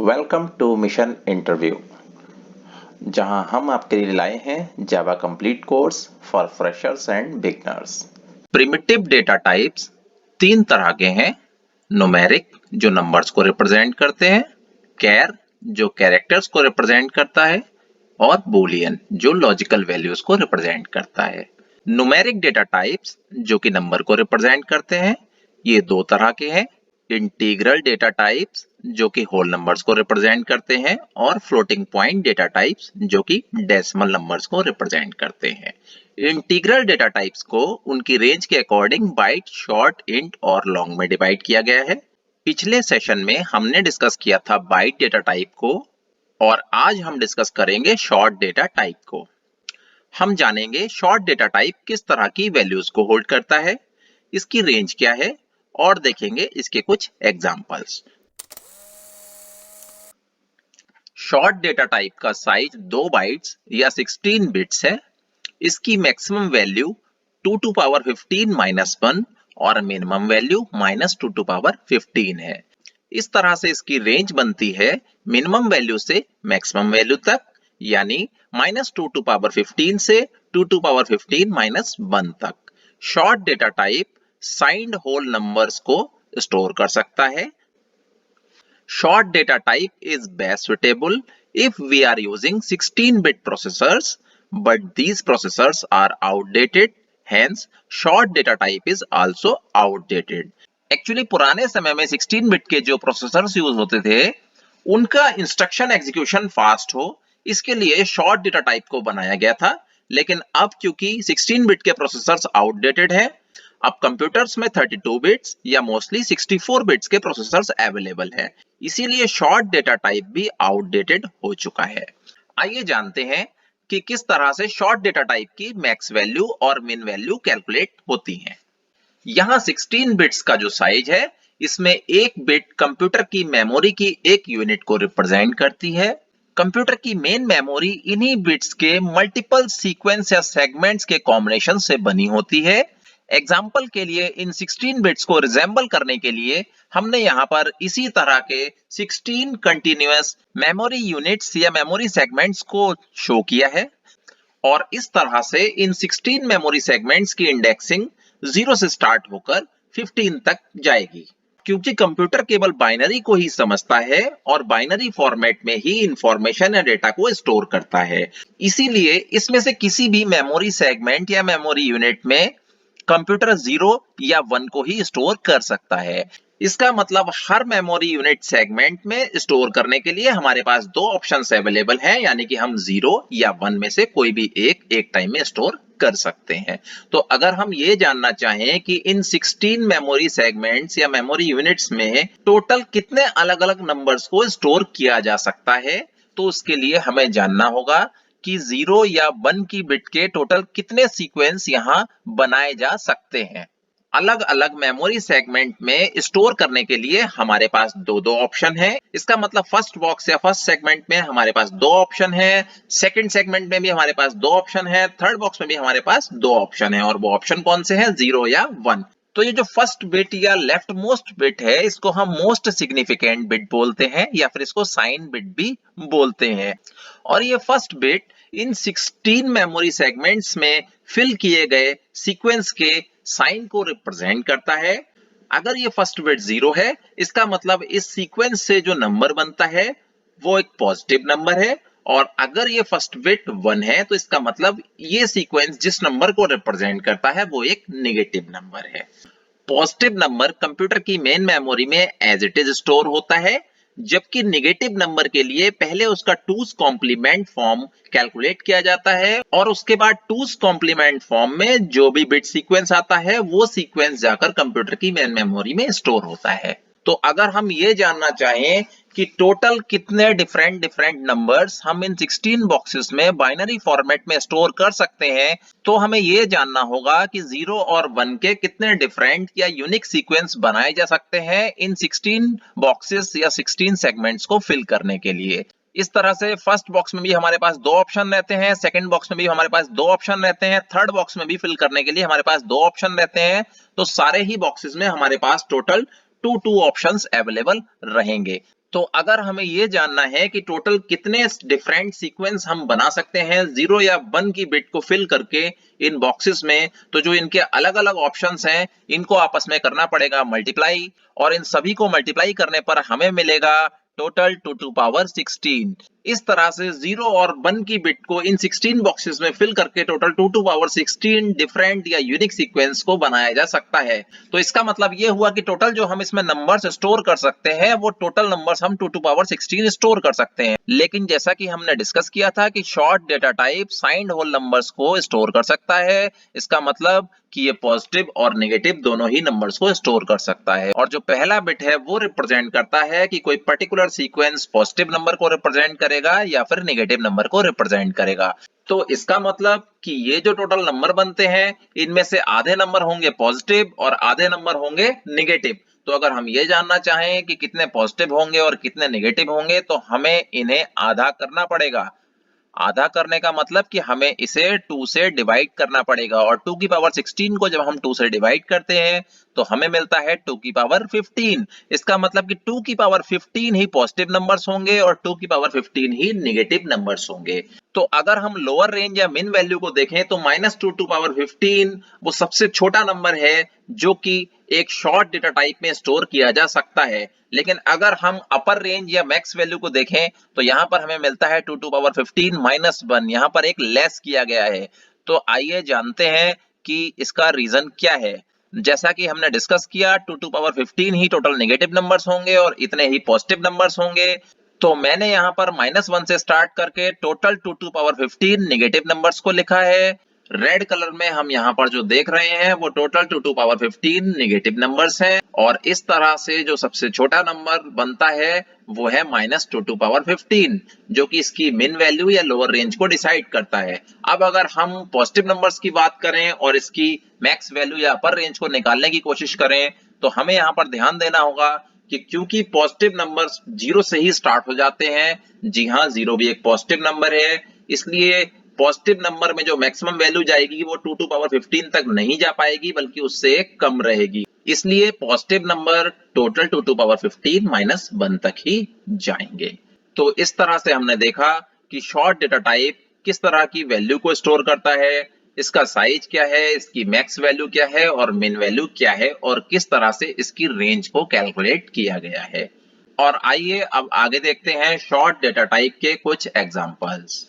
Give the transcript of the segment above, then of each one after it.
Welcome two mission interview, जहां हम आपके लिए लाए हैं Java complete course for freshers and beginners. Primitive data types तीन तरह के हैं। न्यूमेरिक जो नंबर्स को रिप्रेजेंट करते हैं, कैर जो कैरेक्टर्स को रिप्रेजेंट करता है, और बूलियन जो लॉजिकल वैल्यूज को रिप्रेजेंट करता है। न्यूमेरिक डेटा टाइप्स जो कि नंबर को रिप्रेजेंट करते हैं, ये दो तरह के हैं। इंटीग्रल डेटा टाइप्स जो कि होल नंबर्स को रिप्रेजेंट करते हैं, और फ्लोटिंग पॉइंट डेटा टाइप्स जो कि डेसिमल नंबर्स को रिप्रेजेंट करते हैं। इंटीग्रल डेटा टाइप्स को उनकी रेंज के अकॉर्डिंग बाइट, शॉर्ट, इंट और लॉन्ग में डिवाइड किया गया है। पिछले सेशन में हमने डिस्कस किया था बाइट डेटा टाइप को, और आज हम डिस्कस करेंगे शॉर्ट डेटा टाइप को। हम जानेंगे शॉर्ट डेटा टाइप किस तरह की वैल्यूज को होल्ड करता है, इसकी रेंज क्या है, और देखेंगे इसके कुछ एग्जांपल्स। शॉर्ट डेटा टाइप का साइज 2 बाइट्स या 16 बिट्स है। इसकी maximum value 2 to power 15 minus 1 और मिनिमम वैल्यू -2 टू पावर 15 है। इस तरह से इसकी रेंज बनती है मिनिमम वैल्यू से मैक्सिमम वैल्यू तक, यानी -2 टू पावर 15 से 2 टू पावर 15 माइनस 1 तक। Short data type signed whole numbers को स्टोर कर सकता है। शॉर्ट डेटा टाइप is best suitable if we are using 16-bit processors, but these processors are outdated, hence short data type is also outdated. Actually पुराने समय में 16-bit के जो प्रोसेसर्स यूज होते थे, उनका इंस्ट्रक्शन एग्जीक्यूशन फास्ट हो, इसके लिए शॉर्ट डेटा टाइप को बनाया गया था। लेकिन अब क्योंकि 16-bit के प्रोसेसर्स आउटडेटेड हैं, अब कंप्यूटर्स में 32 बिट्स या मोस्टली 64 बिट्स के प्रोसेसर्स अवेलेबल हैं, इसीलिए शॉर्ट डेटा टाइप भी आउटडेटेड हो चुका है। आइए जानते हैं कि किस तरह से शॉर्ट डेटा टाइप की मैक्स वैल्यू और मिन वैल्यू कैलकुलेट होती हैं। यहाँ 16 बिट्स का जो साइज है, इसमें एक बिट कंप्यूटर की मेमोरी की एक यूनिट को रिप्रेजेंट करती है। कंप्यूटर की मेन मेमोरी इन्हीं बिट्स के मल्टीपल सीक्वेंस या सेगमेंट्स के कॉम्बिनेशन से बनी होती है। एग्जाम्पल के लिए इन 16 बिट्स को रिजेंबल करने के लिए हमने यहाँ पर इसी तरह के 16 कंटिन्यूअस मेमोरी यूनिट्स या मेमोरी सेगमेंट्स को शो किया है, और इस तरह से इन 16 मेमोरी सेगमेंट्स की इंडेक्सिंग 0 से स्टार्ट होकर 15 तक जाएगी। क्योंकि कंप्यूटर केवल बाइनरी को ही समझता है और बाइनरी फॉर्मेट में ही इंफॉर्मेशन या डेटा को स्टोर करता है, इसीलिए इसमें से किसी भी मेमोरी सेगमेंट या मेमोरी यूनिट में कंप्यूटर 0 या 1 को ही स्टोर कर सकता है। इसका मतलब हर मेमोरी यूनिट सेगमेंट में स्टोर करने के लिए हमारे पास दो ऑप्शंस अवेलेबल हैं, यानी कि हम 0 या 1 में से कोई भी एक टाइम में स्टोर कर सकते हैं। तो अगर हम ये जानना चाहें कि इन 16 मेमोरी सेगमेंट्स या मेमोरी यूनिट्स में टोटल कितने अलग अलग नंबर्स को स्टोर किया जा सकता है, तो उसके लिए हमें जानना होगा कि 0 या 1 की बिट के टोटल कितने सीक्वेंस यहाँ बनाए जा सकते हैं। अलग अलग मेमोरी सेगमेंट में स्टोर करने के लिए हमारे पास दो ऑप्शन है। इसका मतलब फर्स्ट बॉक्स या फर्स्ट सेगमेंट में हमारे पास दो ऑप्शन है, सेकंड सेगमेंट में भी हमारे पास दो ऑप्शन है, थर्ड बॉक्स में भी हमारे पास दो ऑप्शन है। और वो ऑप्शन कौन से हैं? 0 या 1। तो ये जो फर्स्ट बिट या लेफ्ट मोस्ट बिट है, इसको हम मोस्ट सिग्निफिकेंट बिट बोलते हैं, या फिर इसको साइन बिट भी बोलते हैं। और ये फर्स्ट बिट इन 16 मेमोरी सेगमेंट्स में फिल किए गए सीक्वेंस के साइन को रिप्रेजेंट करता है। अगर ये फर्स्ट बिट 0 है, इसका मतलब इस सीक्वेंस से जो नंबर बनता है वो एक पॉजिटिव नंबर है, और अगर ये फर्स्ट बिट 1 है, तो इसका मतलब ये सीक्वेंस जिस नंबर को रिप्रेजेंट करता है वो एक नेगेटिव नंबर है। पॉजिटिव नंबर कंप्यूटर की मेन मेमोरी में एज इट इज स्टोर होता है, जबकि नेगेटिव नंबर के लिए पहले उसका टूज कॉम्प्लीमेंट फॉर्म कैलकुलेट किया जाता है, और उसके बाद टूज कॉम्प्लीमेंट फॉर्म में जो भी बिट सीक्वेंस आता है वो सीक्वेंस जाकर कंप्यूटर की मेन मेमोरी में स्टोर होता है। तो अगर हम ये जानना चाहें कि टोटल कितने डिफरेंट नंबर्स हम इन 16 बॉक्सेस में बाइनरी फॉर्मेट में स्टोर कर सकते हैं, तो हमें ये जानना होगा कि 0 और 1 के कितने डिफरेंट या यूनिक सीक्वेंस बनाए जा सकते हैं इन 16 बॉक्सेस या 16 सेगमेंट्स को फिल करने के लिए। इस तरह से फर्स्ट बॉक्स में भी हमारे पास दो ऑप्शन रहते हैं, सेकंड बॉक्स में भी हमारे पास दो ऑप्शन रहते हैं, थर्ड बॉक्स में भी फिल करने के लिए हमारे पास दो ऑप्शन रहते हैं। तो सारे ही बॉक्सेस में हमारे पास टोटल 2 ऑप्शंस अवेलेबल रहेंगे। तो अगर हमें ये जानना है कि टोटल कितने डिफरेंट सीक्वेंस हम बना सकते हैं 0 या 1 की बिट को फिल करके इन बॉक्सेस में, तो जो इनके अलग अलग ऑप्शंस हैं इनको आपस में करना पड़ेगा मल्टीप्लाई, और इन सभी को मल्टीप्लाई करने पर हमें मिलेगा टोटल 2 टू पावर 16। इस तरह से 0 और 1 की बिट को इन 16 बॉक्सेस में फिल करके टोटल 2 टू पावर 16 डिफरेंट या यूनिक सीक्वेंस को बनाया जा सकता है। तो इसका मतलब ये हुआ कि टोटल जो हम इसमें नंबर्स स्टोर कर सकते हैं वो टोटल नंबर्स हम 2 टू पावर 16 स्टोर कर सकते हैं। लेकिन जैसा कि हमने डिस्कस किया था कि short data type signed whole numbers को स्टोर कर सकता है। इसका मतलब कि ये पॉजिटिव और नेगेटिव दोनों ही नंबर्स को स्टोर कर सकता है, और जो पहला बिट है वो रिप्रेजेंट करता है कि कोई पर्टिकुलर सीक्वेंस पॉजिटिव नंबर को रिप्रेजेंट करेगा या फिर नेगेटिव नंबर को रिप्रेजेंट करेगा। तो इसका मतलब कि ये जो टोटल नंबर बनते हैं इनमें से आधे नंबर होंगे पॉजिटिव और आधे नंबर होंगे नेगेटिव। तो अगर हम ये जानना चाहें कि कितने पॉजिटिव होंगे और कितने नेगेटिव होंगे तो हमें इन्हें आधा करना पड़ेगा। आधा करने का मतलब कि हमें इसे 2 से डिवाइड करना पड़ेगा, और 2 की पावर 16 को जब हम 2 से डिवाइड करते हैं तो हमें मिलता है 2 की पावर 15। इसका मतलब कि 2 की पावर 15 ही पॉजिटिव नंबर्स होंगे और 2 की पावर 15 ही नेगेटिव नंबर्स होंगे। तो अगर हम लोअर रेंज या मिन वैल्यू को देखें तो -2 टू पावर 15 वो सबसे छोटा नंबर है जो कि एक शॉर्ट डेटा टाइप में स्टोर किया जा सकता है। लेकिन अगर हम अपर रेंज या मैक्स वैल्यू को देखें तो यहाँ पर हमें मिलता है 2 टू पावर 15 -1, यहाँ पर एक लेस किया गया है। तो आइए जानते हैं कि इसका रीजन क्या है। जैसा कि हमने डिस्कस किया 2 टू पावर 15 ही टोटल नेगेटिव नंबर्स होंगे और इतने ही पॉजिटिव नंबर्स होंगे। तो मैंने यहाँ पर -1 से स्टार्ट करके total 2 to power 15 negative numbers को लिखा है। रेड कलर में हम यहाँ पर जो देख रहे हैं वो total 2 to power 15 negative numbers हैं, और इस तरह से जो सबसे छोटा नंबर बनता है वो है -2 टू पावर 15, जो कि इसकी मिन वैल्यू या लोअर रेंज को डिसाइड करता है। अब अगर हम पॉजिटिव नंबर्स की बात करें और इसकी मैक्स वैल्यू या अपर रेंज को निकालने की कोशिश करें तो हमें यहाँ पर ध्यान देना होगा कि क्योंकि पॉजिटिव नंबर्स 0 से ही स्टार्ट हो जाते हैं, जी हाँ 0 भी एक पॉजिटिव नंबर है, इसलिए पॉजिटिव नंबर में जो मैक्सिमम वैल्यू जाएगी वो 2 टू पावर 15 तक नहीं जा पाएगी बल्कि उससे कम रहेगी। इसलिए positive number total 2 to power 15 -1 तक ही जाएंगे। तो इस तरह से हमने देखा कि शॉर्ट डेटा टाइप किस तरह की वैल्यू को स्टोर करता है, इसका साइज क्या है, इसकी मैक्स वैल्यू क्या है और मिन वैल्यू क्या है, और किस तरह से इसकी रेंज को कैलकुलेट किया गया है। और आइए अब आगे देखते हैं शॉर्ट डेटा टाइप के कुछ एग्जांपल्स।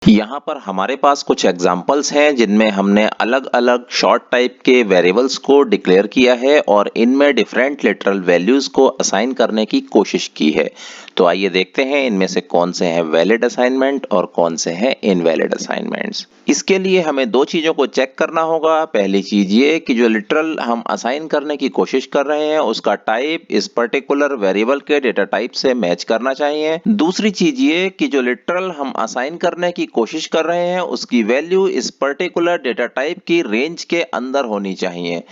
यहाँ पर हमारे पास कुछ एग्जाम्पल्स हैं जिनमें हमने अलग अलग शॉर्ट टाइप के वेरिएबल्स को डिक्लेयर किया है और इनमें डिफरेंट लिटरल वैल्यूज को असाइन करने की कोशिश की है। तो आइए देखते हैं इनमें से कौन से हैं वैलिड असाइनमेंट और कौन से हैं इनवैलिड असाइनमेंट्स। इसके लिए हमें दो चीजों को चेक करना होगा। पहली चीज ये कि जो लिटरल हम असाइन करने की कोशिश कर रहे हैं उसका टाइप इस पर्टिकुलर वेरिएबल के डेटा टाइप से मैच करना चाहिए। दूसरी चीज ये कि जो लिटरल हम असाइन करने की कोशिश कर रहे हैं उसकी वैल्यू इस पर्टिकुलर डेटा टाइप की रेंज के अंदर होनी चाहिए।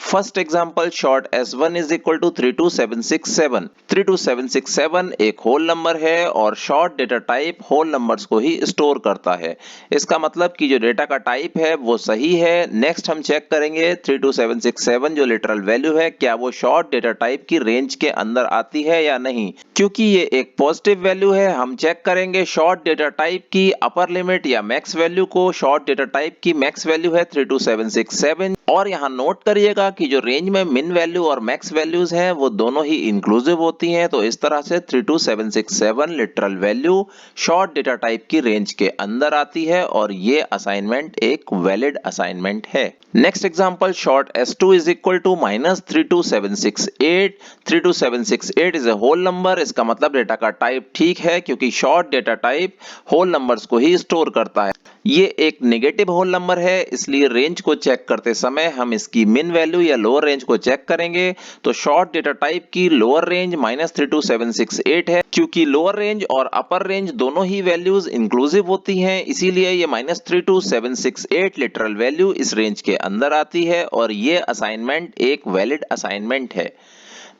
First example short S1 is equal to 32767। 32767 एक होल नंबर है और short data type whole numbers को ही स्टोर करता है। इसका मतलब कि जो डेटा का टाइप है वो सही है। नेक्स्ट हम चेक करेंगे 32767 जो लिटरल वैल्यू है क्या वो शॉर्ट डेटा टाइप की रेंज के अंदर आती है या नहीं। क्योंकि ये एक पॉजिटिव वैल्यू है हम चेक करेंगे शॉर्ट डेटा टाइप की अपर लिमिट या मैक्स वैल्यू को। शॉर्ट डेटा टाइप की मैक्स वैल्यू है 32767, और यहाँ नोट करिएगा कि जो रेंज में मिन वैल्यू और मैक्स वैल्यूज हैं वो दोनों ही इंक्लूसिव होती हैं। तो इस तरह से 32767 literal value short data type की रेंज के अंदर आती है और ये असाइनमेंट एक वैलिड असाइनमेंट है। Next example short S2 is equal to -32768। 32768 is a whole number. इसका मतलब डेटा का टाइप ठीक है क्योंकि short data type whole numbers को ही स्टोर करता है। ये एक नेगेटिव होल नंबर है इसलिए रेंज को चेक करते समय हम इसकी मिन वैल्यू या लोअर रेंज को चेक करेंगे। तो शॉर्ट डेटा टाइप की लोअर रेंज -32768 है। क्योंकि लोअर रेंज और अपर रेंज दोनों ही वैल्यूज इंक्लूसिव होती हैं इसीलिए ये -32768 लिटरल वैल्यू इस रेंज के अंदर आती है और ये असाइनमेंट एक वैलिड असाइनमेंट है।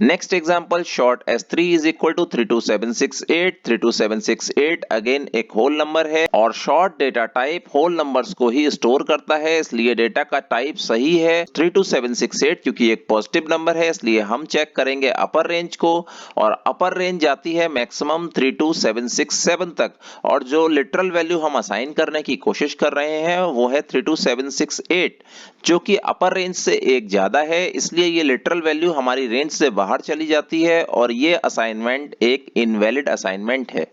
Next example short S3 is equal to 32768। 32768 again एक होल नंबर है और short data type whole numbers को ही स्टोर करता है, इसलिए डेटा का टाइप सही है 32768 क्योंकि एक पॉजिटिव नंबर है, इसलिए हम चेक करेंगे अपर रेंज को और अपर रेंज जाती है मैक्सिमम 32767 तक और जो लिटरल वैल्यू हम असाइन करने की कोशिश कर रहे हैं वो है 32768 जो कि अपर रेंज से एक ज्यादा है, इसलिए ये लिटरल वैल्यू हमारी रेंज से बाहर चली जाती है और ये असाइनमेंट एक इनवैलिड असाइनमेंट है।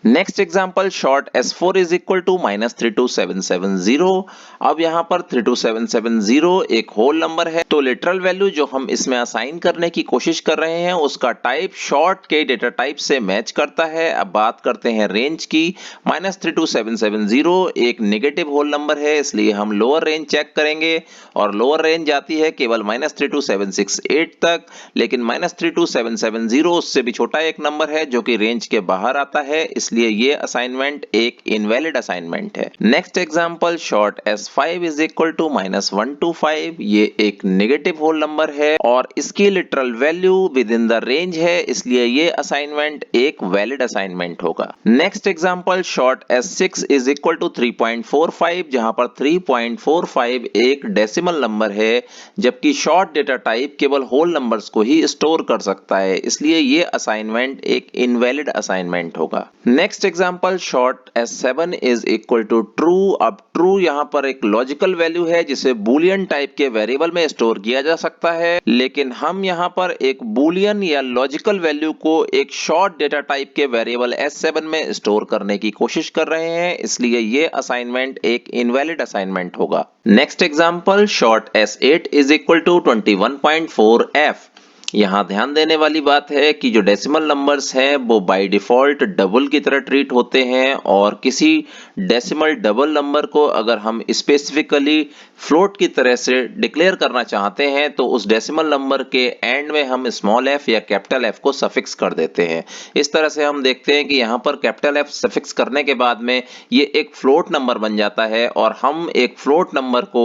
Next example short S4 is equal to -32770। अब यहाँ पर 32770 एक होल नंबर है, तो लिटरल वैल्यू जो हम इसमें असाइन करने की कोशिश कर रहे हैं उसका टाइप शॉर्ट के डेटा टाइप से मैच करता है। अब बात करते हैं रेंज की। -32770 एक नेगेटिव होल नंबर है, इसलिए हम लोअर रेंज चेक करेंगे और लोअर रेंज जाती है केवल -32768 तक, लेकिन -32770 उससे भी छोटा एक नंबर है जो कि रेंज के बाहर आता है, इसलिए ये असाइनमेंट एक इनवैलिड असाइनमेंट है। Next example short S5 is equal to -125। ये एक नेगेटिव होल नंबर है और इसकी literal value within the range है, इसलिए ये असाइनमेंट एक वैलिड असाइनमेंट होगा। Next example short S6 is equal to 3.45 जहां पर 3.45 एक डेसिमल नंबर है जबकि शॉर्ट डेटा टाइप केवल होल नंबर्स को ही स्टोर कर सकता है, इसलिए ये असाइनमेंट एक इनवैलिड असाइनमेंट होगा। Next example short S7 is equal to true. अब ट्रू यहाँ पर एक लॉजिकल वैल्यू है जिसे बूलियन टाइप के वेरिएबल में स्टोर किया जा सकता है, लेकिन हम यहाँ पर एक बूलियन या लॉजिकल वैल्यू को एक शॉर्ट डेटा टाइप के वेरिएबल S7 में स्टोर करने की कोशिश कर रहे हैं, इसलिए ये असाइनमेंट एक इनवैलिड असाइनमेंट होगा। Next example short S8 is equal to 21.4f। यहाँ ध्यान देने वाली बात है कि जो डेसिमल नंबर्स हैं वो बाय डिफॉल्ट डबल की तरह ट्रीट होते हैं और किसी डेसिमल डबल नंबर को अगर हम स्पेसिफिकली फ्लोट की तरह से डिक्लेयर करना चाहते हैं तो उस डेसिमल नंबर के एंड में हम स्मॉल f या कैपिटल F को सफिक्स कर देते हैं। इस तरह से हम देखते हैं कि यहाँ पर कैपिटल F सफिक्स करने के बाद में ये एक फ्लोट नंबर बन जाता है और हम एक फ्लोट नंबर को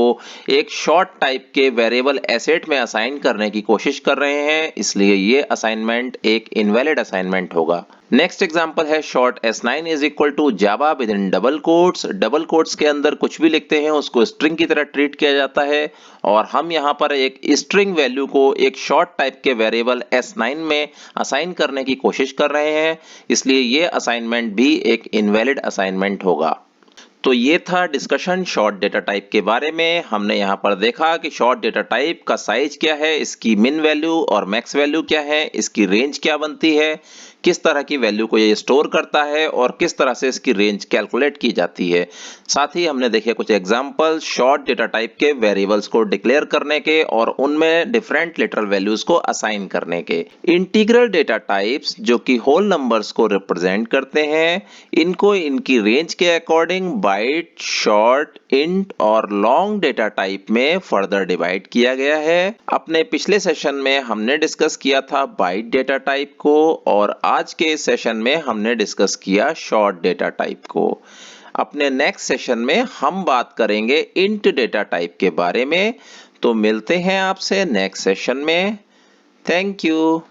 एक शॉर्ट टाइप के वेरिएबल एसेट में असाइन करने की कोशिश कर रहे हैं, इसलिए ये असाइनमेंट एक इनवैलिड असाइनमेंट होगा। नेक्स्ट एग्जांपल है short S9 is equal to Java within double quotes. Double quotes के अंदर कुछ भी लिखते हैं उसको स्ट्रिंग की तरह ट्रीट किया जाता है और हम यहाँ पर एक स्ट्रिंग वैल्यू को एक शॉर्ट टाइप के वेरिएबल S9 में असाइन करने की कोशिश कर रहे हैं, इसलिए ये असाइनमेंट भी एक इनवैलिड असाइनमेंट होगा। तो ये था डिस्कशन शॉर्ट डेटा टाइप के बारे में। हमने यहाँ पर देखा कि शॉर्ट डेटा टाइप का साइज क्या है, इसकी मिन वैल्यू और मैक्स वैल्यू क्या है, इसकी रेंज क्या बनती है, किस तरह की वैल्यू को ये स्टोर करता है और किस तरह से इसकी रेंज कैलकुलेट की जाती है। साथ ही हमने देखे कुछ एग्जांपल शॉर्ट डेटा टाइप के वेरिएबल्स को डिक्लेयर करने के और उनमें डिफरेंट लिटरल वैल्यूज को असाइन करने के। इंटीग्रल डेटा टाइप्स जो कि होल नंबर्स को रिप्रेजेंट करते हैं, इनको इनकी रेंज के अकॉर्डिंग बाइट, शॉर्ट, इंट और लॉन्ग डेटा टाइप में फर्दर डिवाइड किया गया है। अपने पिछले सेशन में हमने डिस्कस किया था बाइट डेटा टाइप को और आज के सेशन में हमने डिस्कस किया शॉर्ट डेटा टाइप को। अपने नेक्स्ट सेशन में हम बात करेंगे इंट डेटा टाइप के बारे में। तो मिलते हैं आपसे नेक्स्ट सेशन में। Thank you.